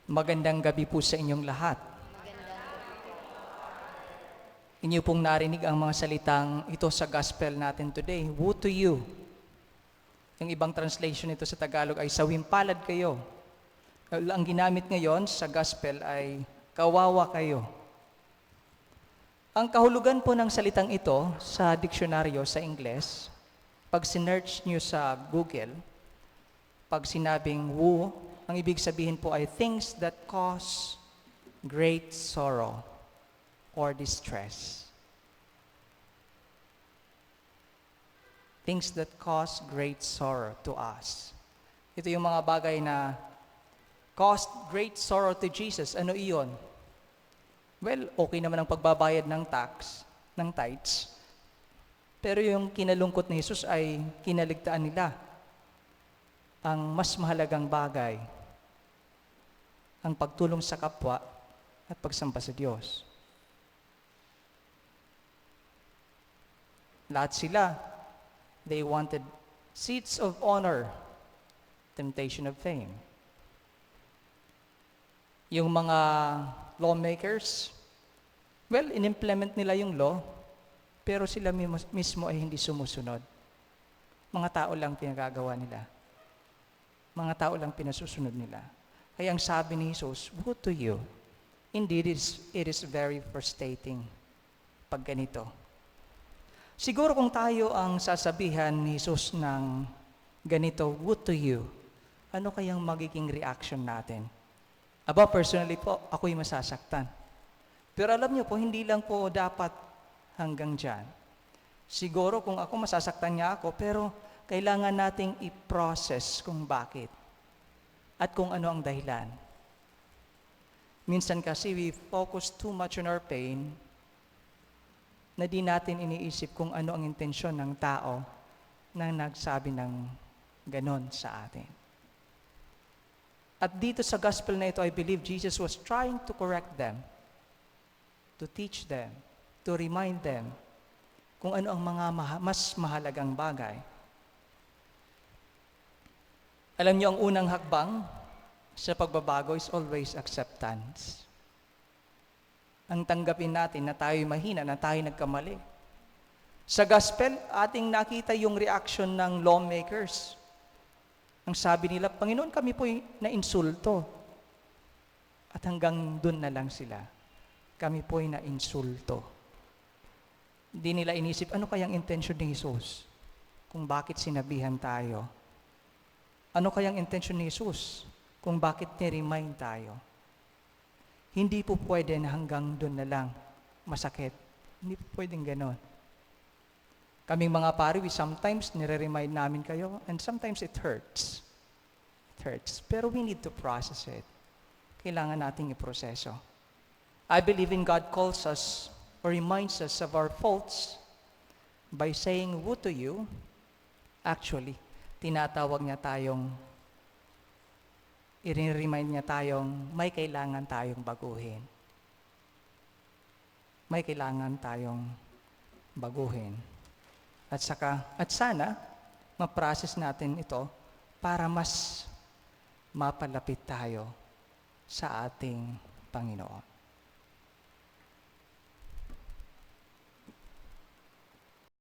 Magandang gabi po sa inyong lahat. Inyo pong narinig ang mga salitang ito sa gospel natin today. Woe to you. Yung ibang translation nito sa Tagalog ay sawimpalad kayo. Ang ginamit ngayon sa gospel ay kawawa kayo. Ang kahulugan po ng salitang ito sa diksyonaryo sa Ingles, pag sinearch nyo sa Google, pag sinabing woe, ang ibig sabihin po ay things that cause great sorrow or distress. Things that cause great sorrow to us. Ito yung mga bagay na caused great sorrow to Jesus. Ano iyon? Well, okay naman ang pagbabayad ng tax, ng tithes. Pero yung kinalungkot ni Jesus ay kinaligtaan nila ang mas mahalagang bagay, ang pagtulong sa kapwa at pagsamba sa Diyos. Lahat sila, they wanted seats of honor, temptation of fame. Yung mga lawmakers, well, in-implement nila yung law, pero sila mismo ay hindi sumusunod. Mga tao lang pinagagawa nila. Mga tao lang pinasusunod nila. Kaya ang sabi ni Jesus, woe to you. Indeed, it is very frustrating pag ganito. Siguro kung tayo ang sasabihan ni Jesus ng ganito, woe to you, ano kayang magiging reaction natin? Aba, personally po, ako'y masasaktan. Pero alam niyo po, hindi lang po dapat hanggang dyan. Siguro kung ako masasaktan niya ako, pero kailangan nating i-process kung bakit at kung ano ang dahilan. Minsan kasi we focus too much on our pain na di natin iniisip kung ano ang intensyon ng tao na nagsabi ng ganon sa atin. At dito sa gospel na ito, I believe Jesus was trying to correct them, to teach them, to remind them kung ano ang mga mas mahalagang bagay. Alam niyo, ang unang hakbang sa pagbabago is always acceptance. Ang tanggapin natin na tayo'y mahina, na tayo nagkamali. Sa gospel, ating nakita yung reaction ng lawmakers. Ang sabi nila, Panginoon, kami po'y na-insulto. At hanggang dun na lang sila. Kami po'y na-insulto. Hindi nila inisip, ano kayang intensyon ni Jesus? Kung bakit sinabihan tayo? Ano kayang intensyon ni Jesus kung bakit ni-remind tayo? Hindi po pwede na hanggang doon na lang masakit. Hindi po pwedeng ganon. Kaming mga pari, sometimes nire-remind namin kayo and sometimes it hurts. It hurts. Pero we need to process it. Kailangan nating iproseso. I believe in God calls us or reminds us of our faults by saying, woe to you. Actually, tinatawag niya tayong, i-remind niya tayong may kailangan tayong baguhin. May kailangan tayong baguhin. At sana, ma-process natin ito para mas mapalapit tayo sa ating Panginoon.